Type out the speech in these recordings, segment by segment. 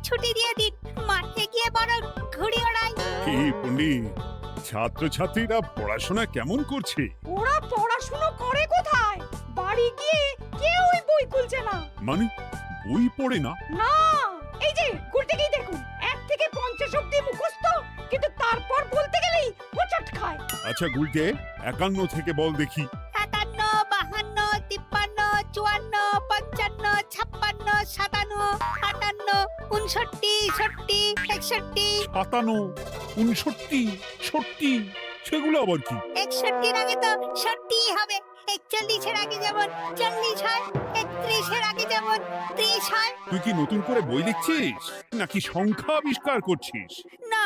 ছুটি দিয়ে দিন, মাঠে গিয়ে বরং ঘুড়ি ওড়াই। কি পণ্ডিত, ছাত্রছাত্রীরা পড়াশোনা কেমন করছে? ওরা পড়াশুনো করে কোথায়? বাড়ি গিয়ে কেউই বই খুলছে না। মানে বই পড়ে না? না, এই যে গুলটেকেই দেখুন, 1 থেকে 50 অবধি মুখস্থ, কিন্তু তারপর বলতে গেলেই হোঁচট খায়। আচ্ছা গুলটে, 51 থেকে বল দেখি। 51, 52, 53, 54, 55, 56, 57, 58, 59, 60, 61। 57, 59, 60, সেগুলো আবার কি? 61 আগে তো 60 হবে, 41 আগে যেমন 40 হয়, 31 আগে যেমন 30 হয়। তুই কি নতুন করে বই লিখছিস নাকি সংখ্যা আবিষ্কার করছিস? না,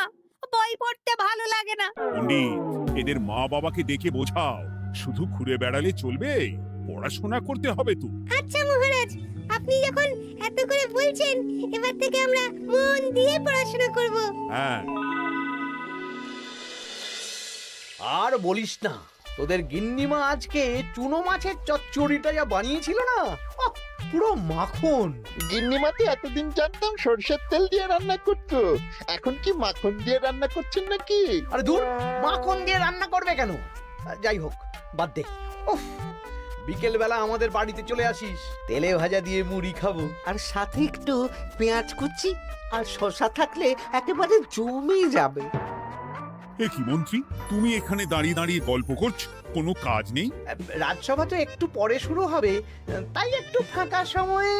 বই পড়তে ভালো লাগে না। পণ্ডিত, এদের মা বাবাকে ডেকে বোঝাও, শুধু ঘুরে বেড়ালে চলবে, পড়াশোনা করতে হবে তো। আচ্ছা মহারাজ, আপনি যখন এত করে বলছেন, এবার থেকে আমরা মন দিয়ে পড়াশোনা করব। হ্যাঁ, আর বলিস না, তোদের গিন্নিমা আজকে চুনো মাছের চচ্চড়িটা যা বানিয়েছিল না, আহ, পুরো মাখন। গিন্নিমাতে এতদিন জানতাম সরষের তেল দিয়ে রান্না করতো, এখন কি মাখন দিয়ে রান্না করছেন নাকি? আরে দূর, মাখন দিয়ে রান্না করবে কেন? যাই হোক, বাদ দে। উফ, বিকেল বেলা আমাদের বাড়িতে চলে আসিস, তেলে ভাজা দিয়ে মুড়ি খাবো। আর সাথে একটু পেঁয়াজ কুচি আর শসা থাকলে একেবারে জমে যাবে। এ কি মন্ত্রী, তুমি এখানে দাঁড়িয়ে দাঁড়িয়ে গল্প করছো, কোনো কাজ নেই? রাজসভা তো একটু পরে শুরু হবে, তাই একটু ফাঁকা সময়ে।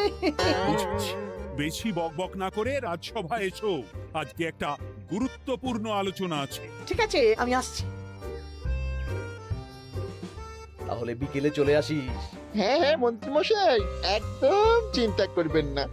বুঝেছি। বেশি বকবক না করে রাজসভায় এসো, আজকে একটা গুরুত্বপূর্ণ আলোচনা আছে। ঠিক আছে, আমি আসছি। তাহলে বিকেলে চলে আসিস। হ্যাঁ হ্যাঁ মন্ত্রী মশাই, একদম চিন্তা করবেন না।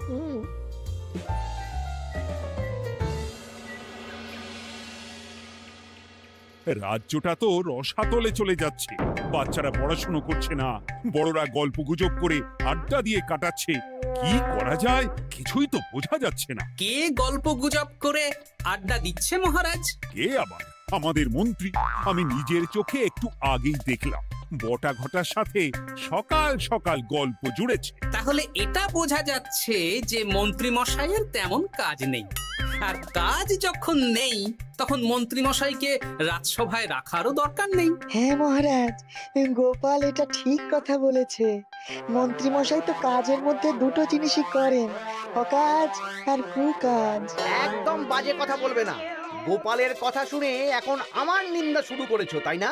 রাজ্যটা তো রসাতলে চলে যাচ্ছে, বাচ্চারা পড়াশুনো করছে না, বড়রা গল্প গুজব করে আড্ডা দিয়ে কাটাচ্ছে। কি করা যায় কিছুই তো বোঝা যাচ্ছে না। কে গল্প গুজব করে আড্ডা দিচ্ছে মহারাজ? কে আবার? আমাদের মন্ত্রী। আমি নিজের চোখে একটু আগেই দেখলাম, বটা ঘটার সাথে সকাল সকাল গল্প জুড়েছে। তাহলে এটা বোঝা যাচ্ছে যে মন্ত্রী মশাইয়ের তেমন কাজ নেই, আর কাজ যখন নেই তখন মন্ত্রী মশাইকে রাজসভায় রাখারও দরকার নেই। হ্যাঁ মহারাজ, গোপাল এটা ঠিক কথা বলেছে। মন্ত্রী মশাই তো কাজের মধ্যে দুটো জিনিসই করেন, অকাজ আর কুকাজ। একদম বাজে কথা বলবে না। গোপালের কথা শুনে এখন আমার নিন্দা শুরু করেছো, তাই না?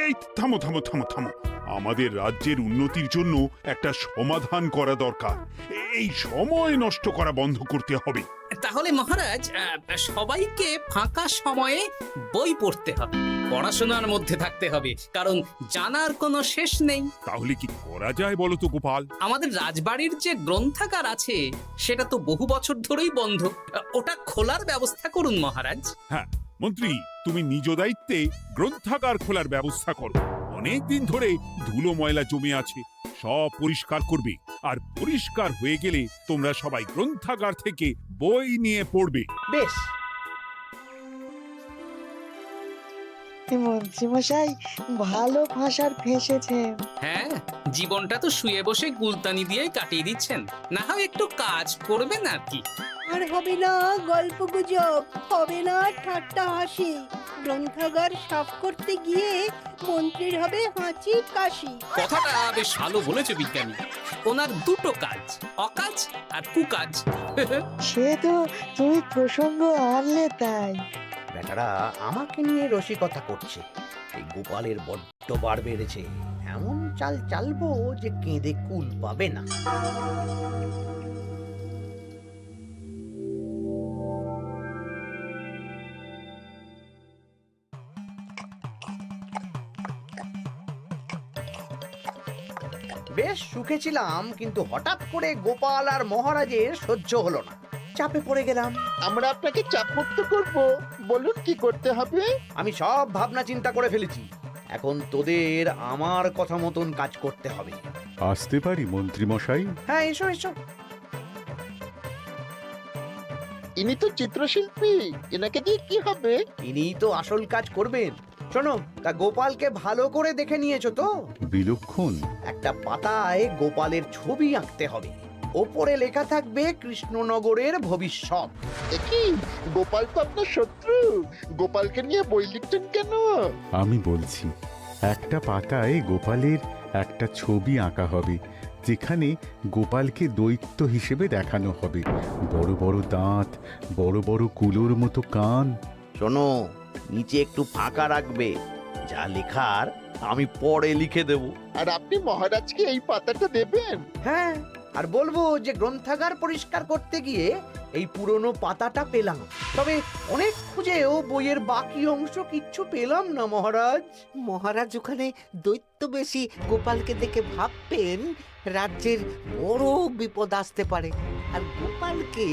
এই থামো থামো থামো থামো, আমাদের রাজ্যের উন্নতির জন্য একটা সমাধান করা দরকার। এই সময় নষ্ট করা বন্ধ করতে হবে। তাহলে মহারাজ, সবাইকে ফাঁকা সময়ে বই পড়তে হবে, পড়াশোনার মধ্যে থাকতে হবে, কারণ জানার কোনো শেষ নেই। তাহলে কি করা যায় বলো তো গোপাল? আমাদের রাজবাড়ির যে গ্রন্থাগার আছে সেটা তো বহু বছর ধরেই বন্ধ, ওটা খোলার ব্যবস্থা করুন মহারাজ। হ্যাঁ মন্ত্রী, তুমি নিজ দায়িত্বে গ্রন্থাগার খোলার ব্যবস্থা করো। অনেক দিন ধরে ধুলো ময়লা জমে আছে, সব পরিষ্কার করবে, আর পরিষ্কার হয়ে গেলে তোমরা সবাই গ্রন্থাগার থেকে বই নিয়ে পড়বে। বেশ। মন্ত্রী মশাই ভালো ভাষার ফেঁসেছেন। হ্যাঁ, জীবনটা তো শুয়ে বসে গুলতানি দিয়েই কাটিয়ে দিচ্ছেন, না হয় একটু কাজ করবেন আর কি। আর হবে না গল্প গুজব, হবে না ঠাট্টা হাসি। গ্রন্থাগার সাফ করতে গিয়ে মন্ত্রীর হবে হাঁচি কাশি। কথাটা বেশ ভালো বলেছে বিজ্ঞানী। ওনার দুটো কাজ, অকাজ আর কুকাজ। সে তো তুমি প্রসঙ্গ আনলে তাই। বেটারা আমাকে নিয়ে রসিকতা করছে। এই গোপালের বড্ড বার বেড়েছে, এমন চাল চালবো যে কেঁদে কুল পাবে না। বেশ সুখে ছিলাম, কিন্তু হঠাৎ করে গোপাল আর মহারাজের সহ্য হলো না, চাপে পড়ে গেলাম। আমরা আপনাকে চাপমুক্ত করব, বলুন কি করতে হবে? আমি সব ভাবনা চিন্তা করে ফেলেছি, এখন তোদের আমার কথা মতন কাজ করতে হবে। আসতে পারি মন্ত্রী মশাই? হ্যাঁ, এসো এসো। ইনি তো চিত্রশিল্পী, এনাকে দিয়ে কি হবে? ইনিই তো আসল কাজ করবেন। শোনো, তা গোপালকে ভালো করে দেখে নিয়েছো তো? বিলক্ষণ। একটা পাতায় গোপালের ছবি আঁকতে হবে, ওপরে লেখা থাকবে কৃষ্ণনগরের ভবিষ্যৎ। কি গোপাল তো আপনার শত্রু, গোপালকে নিয়ে বই লিখতেন কেন? আমি বলছি, একটা পাতায় গোপালের একটা ছবি আঁকা হবে, যেখানে গোপালকে দৈত্য হিসেবে দেখানো হবে। বড় বড় দাঁত, বড় বড় কুলোর মতো কান। শোনো, নিচে একটু ফাঁকা রাখবে, যা লেখার আমি পরে লিখে দেব। আর আপনি মহারাজকে এই পাতাটা দেবেন? হ্যাঁ, আর বলবো যে গ্রন্থাগার পরিষ্কার করতে গিয়ে এই পুরনো পাতাটা পেলাম, তবে অনেক খুঁজেও বইয়ের বাকি অংশ কিচ্ছু পেলাম না মহারাজ। মহারাজ ওখানে দৈত্য বেশি গোপালকে দেখে ভাববেন রাজ্যের বড় বিপদ আসতে পারে, আর গোপালকে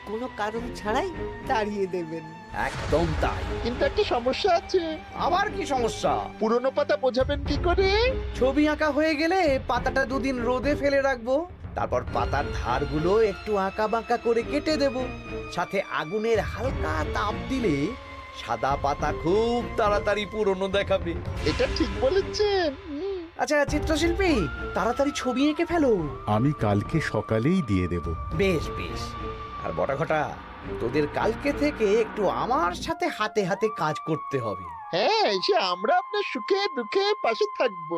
কোনো কারণ ছাড়াই তাড়িয়ে দেবেন। একদম তাই। কিন্তু একটা সমস্যা আছে। আবার কি সমস্যা? পুরনো পাতা বোঝাবেন কি করে? ছবি আঁকা হয়ে গেলে পাতাটা দুদিন রোদে ফেলে রাখবো, তারপর পাতার ধারগুলো একটু আঁকা বাঁকা করে কেটে দেব, সাথে আগুনের হালকা তাপ দিলে সাদা পাতা খুব তাড়াতাড়ি পুরনো দেখাবে। এটা ঠিক বলেছেন। আচ্ছা চিত্রশিল্পী, তাড়াতাড়ি ছবি এঁকে ফেলো। আমি কালকে সকালেই দিয়ে দেব। বেশ বেশ। আর বটাঘটা, তোদের কালকে থেকে একটু আমার সাথে হাতে হাতে কাজ করতে হবে। হ্যাঁ, সে আমরা আপনার সুখে দুঃখে পাশে থাকবো।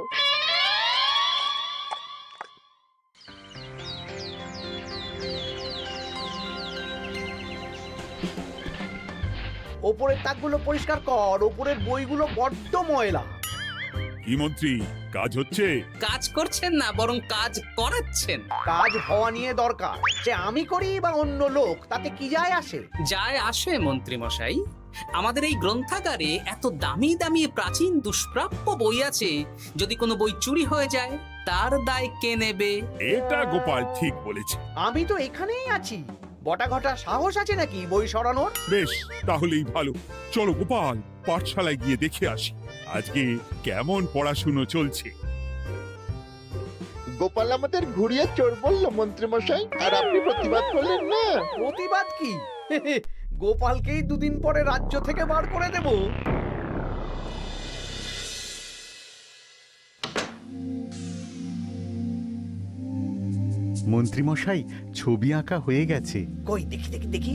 ওপরের তাকগুলো পরিষ্কার কর, ওপরের বইগুলো বড্ড ময়লা। কি মন্ত্রী, কাজ হচ্ছে? কাজ করছেন না, বরং কাজ করাচ্ছেন। কাজ হওয়া নিয়ে দরকার, সে আমি করি বা অন্য লোক, তাতে কি যায় আসে? যায় আসে মন্ত্রী মশাই। আমাদের এই গ্রন্থাগারে এত দামি দামি প্রাচীন দুষ্প্রাপ্য বই আছে, যদি কোনো বই চুরি হয়ে যায় তার দায় কে নেবে? এটা গোপাল ঠিক বলেছে। আমি তো এখানেই আছি, বটাঘটা সাহস আছে নাকি বই সরানোর? বেশ, তাহলেই ভালো। চলো গোপাল, পাঠশালায় গিয়ে দেখে আসি আজকে কেমন পড়াশুনো চলছে। গোপাল আমাদের ঘুরিয়ে চোর বললো মন্ত্রী মশাই, আর আপনি প্রতিবাদ করলেন না। প্রতিবাদ কি? গোপালকেই দুদিন পরে রাজ্য থেকে বার করে দেব। মন্ত্রীমশাই, ছবি আঁকা হয়ে গেছে। কই দেখি দেখি দেখি।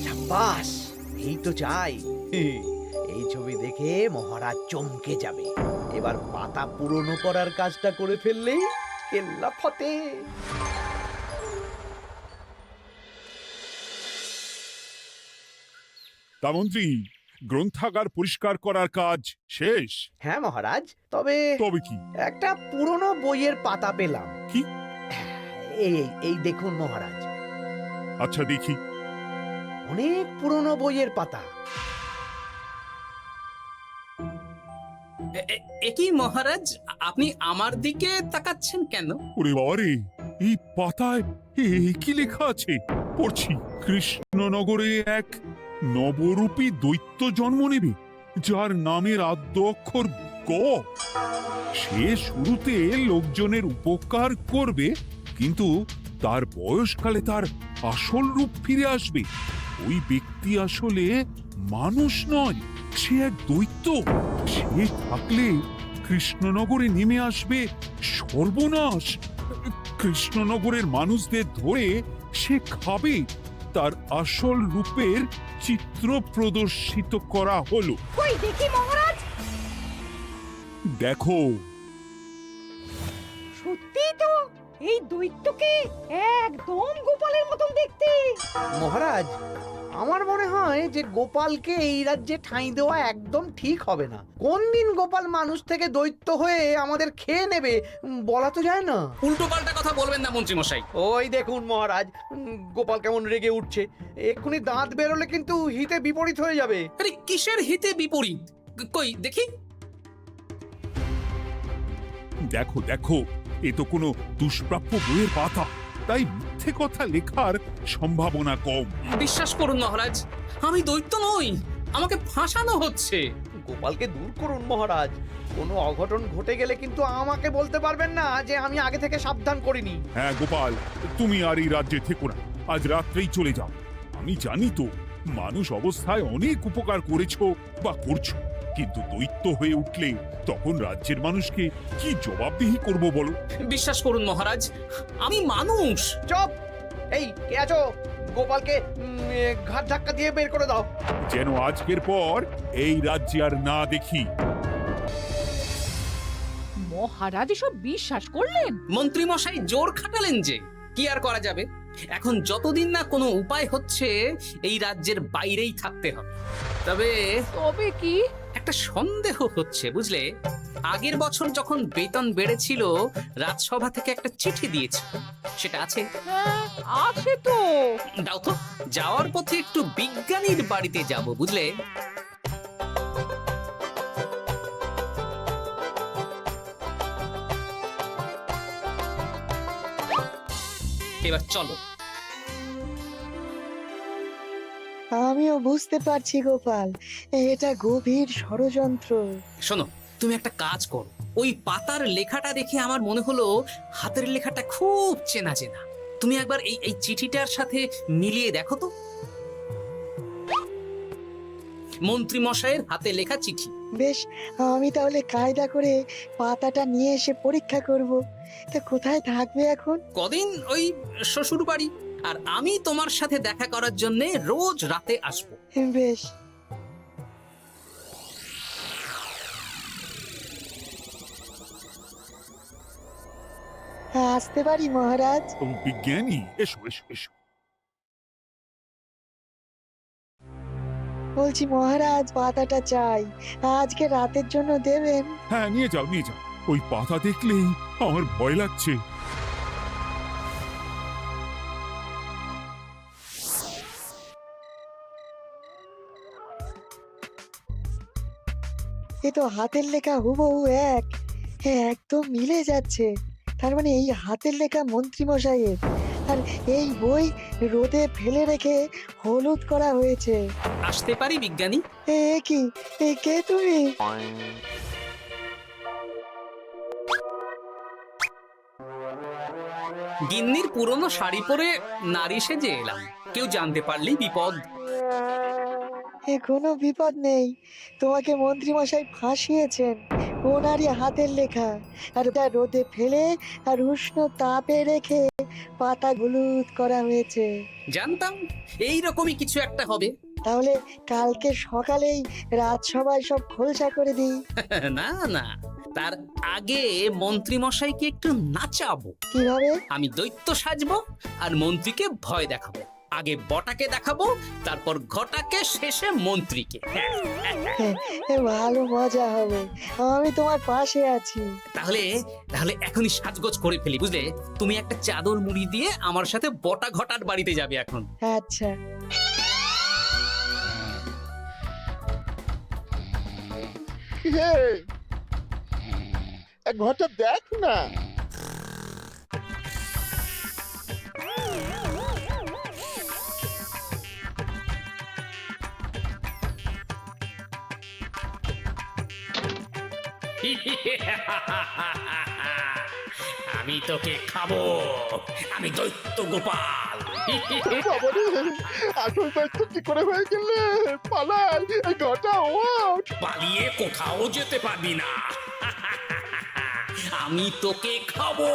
সাব্বাস, এই তো চাই। এই ছবি দেখে মহারাজ চমকে যাবে। এবার পাতা পুরনো করার কাজটা করে ফেললেই কেল্লা ফতে। তা মন্ত্রী, গ্রন্থাগার পরিষ্কার করার কাজ শেষ? হ্যাঁ মহারাজ, তবে তবে কি? একটা পুরনো বইয়ের পাতা পেলাম। কি? এই এই দেখুন মহারাজ, আচ্ছা দেখি। অনেক পুরনো বইয়ের পাতা। একই মহারাজ, আপনি আমার দিকে তাকাচ্ছেন কেন? ওরে বাবারে, এই পাতায় কি লেখা আছে? পড়ছি, কৃষ্ণনগরে এক নবরূপী দৈত্য জন্ম নেবে, যার নামের আদ্য অক্ষর গ। সে শুরুতে লোকজনের উপকার করবে, কিন্তু তার বয়সকালে তার আসল রূপ ফিরে আসবে। ওই ব্যক্তি আসলে মানুষ নয়, সে এক দৈত্য। সে থাকলে কৃষ্ণনগরে নেমে আসবে সর্বনাশ। কৃষ্ণনগরের মানুষদের ধরে সে খাবে। তার আসল রূপের চিত্র প্রদর্শিত করা হলো। কই দেখি মহারাজ। দেখো, সত্যি তো, এই দৈত্যকে একদম গোপালের মতন দেখতে। মহারাজ, আমার মনে হয় যে গোপালকে এই রাজ্যে ঠাঁই দেওয়া একদম ঠিক হবে না। কোন দিন গোপাল মানুষ থেকে দৈত্য হয়ে আমাদের খেয়ে নেবে বলা তো যায় না। উল্টো পাল্টা কথা বলবেন না মন্ত্রী মশাই। ওই দেখুন মহারাজ, গোপাল কেমন রেগে উঠছে। এক্ষুনি দাঁত বেরোলে কিন্তু হিতে বিপরীত হয়ে যাবে। আরে কিসের হিতে বিপরীত? কই দেখি। দেখো দেখো, এ তো কোনো দুষ্প্রাপ্য বইয়ের পাতা, তাই মিথ্যে কথা লেখার সম্ভাবনা কম। বিশ্বাস করুন মহারাজ, আমি দৈত্য নই, আমাকে ফাঁসানো হচ্ছে। গোপালকে দূর করুন মহারাজ। কোনো অঘটন ঘটে গেলে কিন্তু আমাকে বলতে পারবেন না যে আমি আগে থেকে সাবধান করিনি। হ্যাঁ গোপাল, তুমি আর এই রাজ্যে থেকো না, আজ রাত্রেই চলে যাও। আমি জানি তো, মানুষ অবস্থায় অনেক উপকার করেছো বা করছো, কিন্তু দৈত্য হয়ে উঠলে তখন রাজ্যের মানুষকে কি জবাবদিহি করব বলো? বিশ্বাস করুন মহারাজ, আমি মানুষ। চুপ! এই কে আছো? গোপালকে ঘাট ধাক্কা দিয়ে বের করে দাও। যেন আজকের পর এই রাজ্যে আর না দেখি। মহারাজ এসব বিশ্বাস করলেন? মন্ত্রী মশাই জোর খাটালেন যে, কি আর করা যাবে। এখন যতদিন না কোনো উপায় হচ্ছে, এই রাজ্যের বাইরেই থাকতে হবে। তবে তবে কি? একটা সন্দেহ হচ্ছে বুঝলে। আগের বছর যখন বেতন বেড়েছিল, রাজসভা থেকে একটা চিঠি দিয়েছে, সেটা আছে? হ্যাঁ, আছে তো। দাও তো, যাওয়ার পথে একটু বিজ্ঞানীর বাড়িতে যাব বুঝলে। এবার চলো। আমিও বুঝতে পারছি গোপাল, এটা গভীর ষড়যন্ত্র। শোনো, তুমি একটা কাজ করো। ওই পাতার লেখাটা দেখে আমার মনে হলো হাতের লেখাটা খুব চেনা চেনা। তুমি একবার এই চিঠিটার সাথে মিলিয়ে দেখো তো। মন্ত্রী মশাইয়ের হাতে লেখা চিঠি। বেশ, আমি তাহলে কায়দা করে পাতাটা নিয়ে এসে পরীক্ষা করব। তা কোথায় থাকবে এখন? কদিন ওই শ্বশুর বাড়ি, আর আমি তোমার সাথে দেখা করার জন্য রোজ রাতে আসবো। বেশ। আসতে পারি মহারাজ? ও বিজ্ঞানী, এসো এসো এসো। বলছি মহারাজ, পাতাটা চাই, আজকে রাতের জন্য দেবেন? হ্যাঁ, নিয়ে যাও নিয়ে যাও। ওই পাতা দেখলেই আমার ভয় লাগছে। এ তো হাতের লেখা হুবহু এক। একদম মিলে যাচ্ছে। তার মানে এই হাতের লেখা মন্ত্রী মশাইয়ের, আর এই বই রোদে ফেলে রেখে হলুদ করা হয়েছে। আসতে পারি বিজ্ঞানী? এ কি, এ কে তুমি? গিন্নির পুরনো শাড়ি পরে নারী সেজে এলাম, কেউ জানতে পারলেই বিপদ। এ কোনো বিপদ নেই, তোমাকে মন্ত্রী মশাই ফাঁসিয়েছেন। ওনারই হাতের লেখা, আর ওটা রোদে ফেলে আর উষ্ণ তাপে রেখে পাতা হলুদ করা হয়েছে। জানতাম এইরকমই কিছু একটা হবে। তাহলে কালকে সকালেই রাজসভায় সব খোলসা করে দিই। না না, তার আগে মন্ত্রী মশাইকে একটু নাচাবো। কিভাবে? আমি দৈত্য সাজবো আর মন্ত্রীকে ভয় দেখাবো। আগে বটাকে দেখাবো, তারপর ঘটাকে, শেষে মন্ত্রীকে। ভালো মজা হবে, আমি তোমার পাশে আছি। তাহলে তাহলে এখনই সাজগোজ করে ফেলি বুঝলে। তুমি একটা চাদর মুড়ি দিয়ে আমার সাথে বটা ঘটার বাড়িতে যাবে এখন। আচ্ছা। হে, এক ঘটা দেখ না। আমি তোকে খাবো, আমি দৈত্য গোপাল। বাবারে, আসল দায়িত্ব কি করে হয়ে গেলে? পালাই, এই ঘটা ওঠ। পালিয়ে কোথাও যেতে পারবি না। আমি তোকে খাবো।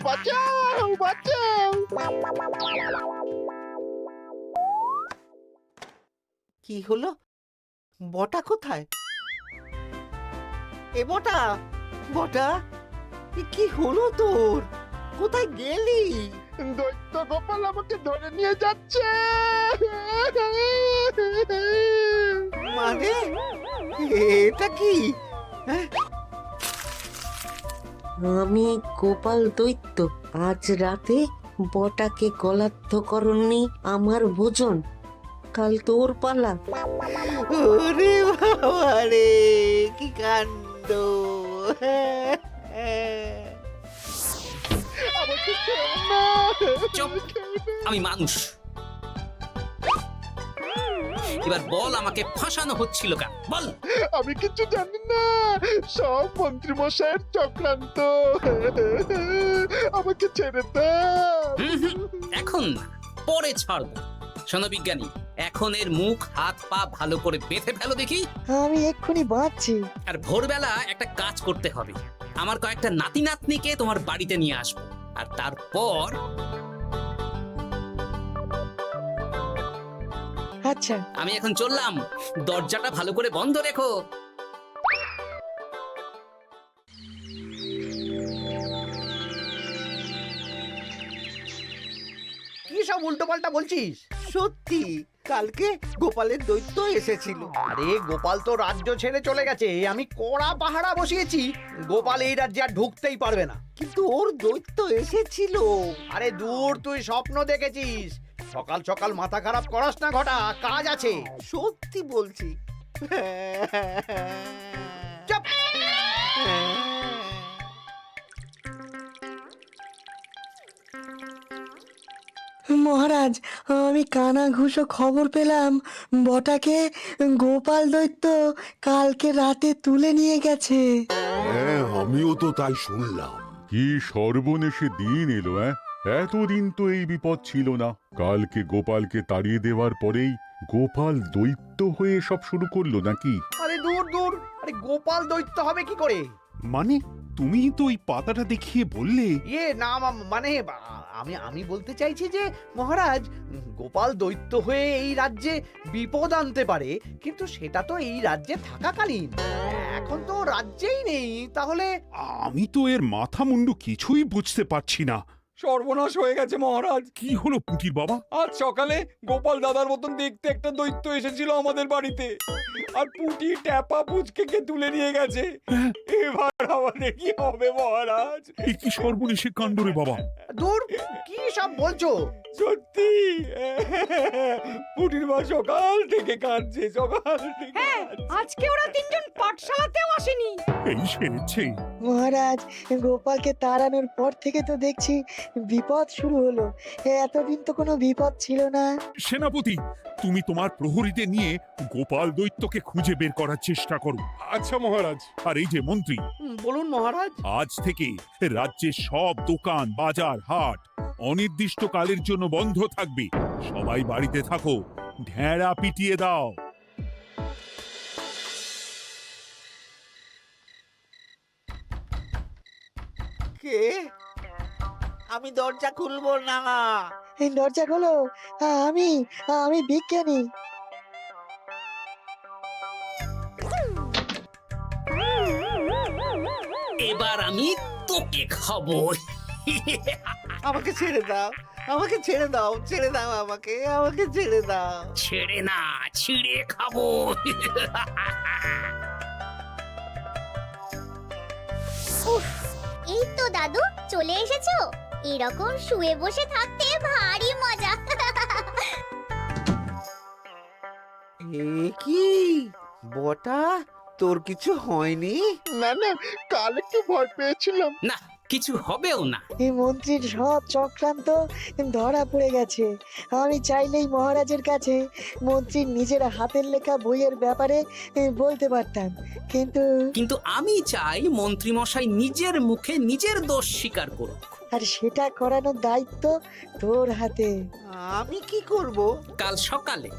বাঁচাও বাঁচাও। কি হলো? বটা কোথায়? এ বটা, বটা, এ কি হলো তোর? কোথায় গেলি? দৈত্য গোপাল আমাকে ধরে নিয়ে যাচ্ছে। মানে এটা কি? আমি গোপাল দৈত্য। আজ রাতে বটাকে গলার্ধকরণী আমার ভোজন, কাল তোর পালা। ওরে বাবা রে, কি কাণ্ড! আমাকে খেও না। চুপ, আমি মানুষ। এবার বল, আমাকে ফাঁসানো হচ্ছিল কেন? বল। আমি কিছু জানি না, সব মন্ত্রী মশাইয়ের চক্রান্ত। আমাকে ছেড়ে দাও। এখন না, পরে ছাড়বো। শোনো বিজ্ঞানী, এখন এর মুখ হাত পা ভালো করে বেঁধে ফেলো দেখি। আমি এক্ষুনি বাঁচছি। আর ভোরবেলা একটা কাজ করতে হবে, আমার কয়েকটা নাতি নাতনিকে তোমার বাড়িতে নিয়ে আসবো, আর তারপর আচ্ছা, আমি এখন চললাম, দরজাটা ভালো করে বন্ধ রেখো। কি সব উল্টো পাল্টা বলছিস? সত্যি কালকে গোপালের দৈত্য এসেছিল। আরে গোপাল তো রাজ্য ছেড়ে চলে গেছে, আমি কড়া পাহারা বসিয়েছি। গোপাল এই রাজ্যে আর ঢুকতেই পারবে না। কিন্তু ওর দৈত্য এসেছিল। আরে দূর, তুই স্বপ্ন দেখেছিস। সকাল সকাল মাথা খারাপ করাস না ঘটা, কাজ আছে। সত্যি বলছি। চুপ! মহারাজ, আমি কানা ঘুষো খবর পেলাম বটাকে গোপাল দৈত্য কালকে রাতে তুলে নিয়ে গেছে। হ্যাঁ, আমিও তো তাই শুনলাম। কি সর্বনেশে দিন এলো! এতদিন তো এই বিপদ ছিল না। কালকে গোপালকে তাড়িয়ে দেওয়ার পরেই গোপাল দৈত্য হয়ে সব শুরু করলো নাকি? আরে দূর দূর, আরে গোপাল দৈত্য হবে কি করে? মানে তুমি তো ওই পাতাটা দেখিয়ে বললে। না মানে আমি বলতে চাইছি যে মহারাজ, গোপাল দৈত্য হয়ে এই রাজ্যে বিপদ আনতে পারে, কিন্তু সেটা তো এই রাজ্যে থাকাকালীন। এখন তো রাজ্যেই নেই, তাহলে আমি তো এর মাথা মুন্ডু কিছুই বুঝতে পারছি না। সর্বনাশ হয়ে গেছে মহারাজ। কি হলো পুঁটির বাবা? আজ সকালে গোপাল দাদার মতন দেখতে একটা দৈত্য এসেছিল আমাদের বাড়িতে, আর পুটি ট্যাপা পুচকে তুলে নিয়ে গেছে। এবার আমাদের কি হবে মহারাজ? এ কি সর্বনেশে কাণ্ড রে বাবা! দূর, কি সব বলছো? সত্যি পুটির মা সকাল থেকে কাঁদছে, সকাল থেকে। আজকে ওরা তিনজন পাঠশালাতেও আসেনি। এই সেরেছে। মহারাজ, গোপালকে তাড়ানোর পর থেকে তো দেখছি বিপদ শুরু হলো। এতদিন তো কোনো বিপদ ছিল না। সেনাপতি, তুমি তোমার প্রহরীদের নিয়ে গোপাল দৈত্যকে খুঁজে বের করার চেষ্টা করো। আচ্ছা মহারাজ। আর এই যে মন্ত্রী, বলুন মহারাজ। আজ থেকে রাজ্যের সব দোকান, বাজার, হাট অনির্দিষ্টকালের জন্য বন্ধ থাকবে। সবাই বাড়িতে থাকো, ঢেঁড়া পিটিয়ে দাও। কে? আমি দরজা খুলবো না। এই দরজা খোলো। আমি আমি বিজ্ঞানী। এবার আমি তোকে খাবো। আমাকে ছেড়ে দাও, আমাকে ছেড়ে দাও, ছেড়ে দাও, আমাকে আমাকে ছেড়ে দাও। ছেড়ে না, ছিঁড়ে খাবো। এই তো দাদু চলে এসেছো। এরকম শুয়ে বসে থাকতে ভারী মজা। এ কি বটা, তোর কিছু হয়নি? না না, কাল একটু ভয় পেয়েছিলাম। না, কিছু হবেও না। এই মন্ত্রীর সব চক্রান্ত ধরা পড়ে গেছে। আমি চাইলেই মহারাজের কাছে মন্ত্রীর নিজের হাতের লেখা বইয়ের ব্যাপারে বলতে পারতাম, কিন্তু কিন্তু আমি চাই মন্ত্রী মশাই নিজের মুখে নিজের দোষ স্বীকার করুক। আর সেটা করানোর দায়িত্ব তোর হাতে। আমি কি করব? কাল সকালে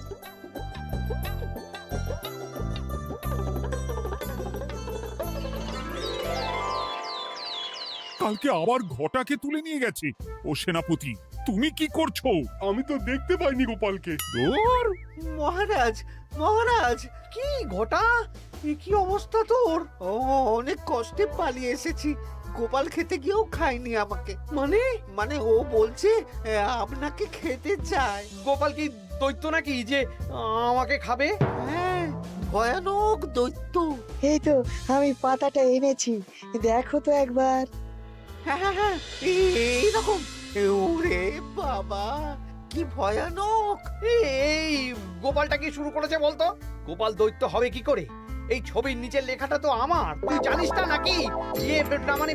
কালকে আবার ঘটাকে তুলে নিয়ে গেছে। ও সেনাপতি, তুমি কি করছো? আমি তো দেখতে পাইনি গোপালকে। দূর! মহারাজ, মহারাজ, কি ঘটা, কি অবস্থা তোর? ও অনেক কষ্টে পালিয়ে এসেছি। গোপাল খেতে গিয়েও খায়নি আমাকে। মানে মানে ও বলছে আপনাকে খেতে চায়। গোপাল কি দৈত্য নাকি যে আমাকে খাবে? হ্যাঁ, ভয়ানক দৈত্য। এই তো আমি পাতাটা এনেছি, দেখো তো একবার। হ্যাঁ হ্যাঁ হ্যাঁ, এইরকম। ওরে বাবা, কি ভয়ানক! এই গোপালটা কি শুরু করেছে বলতো? গোপাল দৈত্য হবে কি করে? এই ছবির নিচের লেখাটা তো আমার, তুই জানিস না নাকি? না মানে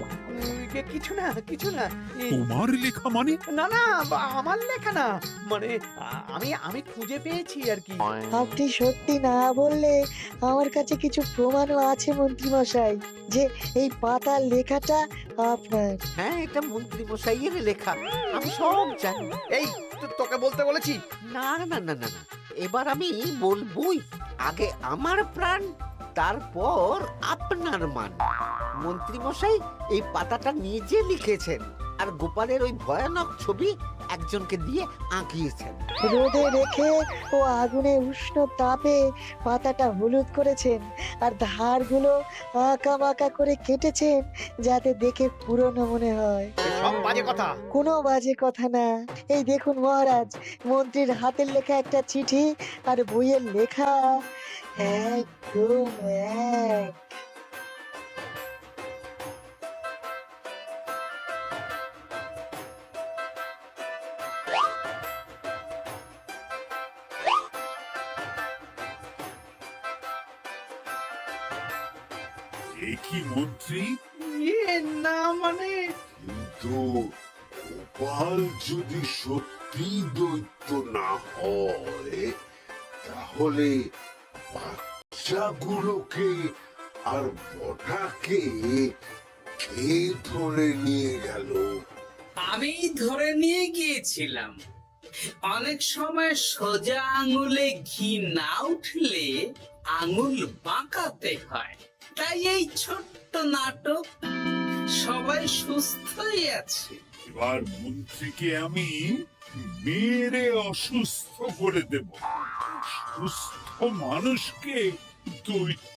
কিছু না, কিছু না। তোমার লেখা মানে? না না, আমার লেখা না, মানে আমি খুঁজে পেয়েছি আর কি। আপনি সত্যি না বললে আমার কাছে কিছু প্রমাণও আছে মন্ত্রী মশাই, যে এই পাতার লেখাটা আপনার। হ্যাঁ, এটা মন্ত্রী মশাইয়ের লেখা, আমি সব জানি। এই তোকে বলতে বলেছি। না না না না না, এবার আমি বলবই, আগে আমার প্রাণ, তারপর আপনার মান। মন্ত্রী মশাই এই পাতাটা নিজে লিখেছেন, আর গোপালের ওই ভয়ানক ছবি একজনকে দিয়ে আঁকিয়েছেন। রোদে রেখে ও আগুনে উষ্ণ তাপে পাতাটা হলুদ করেছেন, আর ধারগুলো আঁকা বাঁকা করে কেটেছেন যাতে দেখে পুরনো মনে হয়। সব বাজে কথা। কোনো বাজে কথা না। এই দেখুন মহারাজ, মন্ত্রীর হাতের লেখা একটা চিঠি আর বইয়ের লেখা একদম এক। এ কি মন্ত্রী? না মানে কিন্তু গোপাল যদি সত্যি দৈত্য না হয়, তাহলে বাচ্চাগুলোকে আর বটাকে কে ধরে নিয়ে গেল? আমি ধরে নিয়ে গিয়েছিলাম। অনেক সময় সোজা আঙুলে ঘি না উঠলে আঙুল বাঁকাতে হয়, তাই এই ছোট্ট নাটক। সবাই সুস্থই আছে। এবার মন্ত্রীকে আমি মেরে অসুস্থ করে দেব। সুস্থ মানুষকে দৈত্য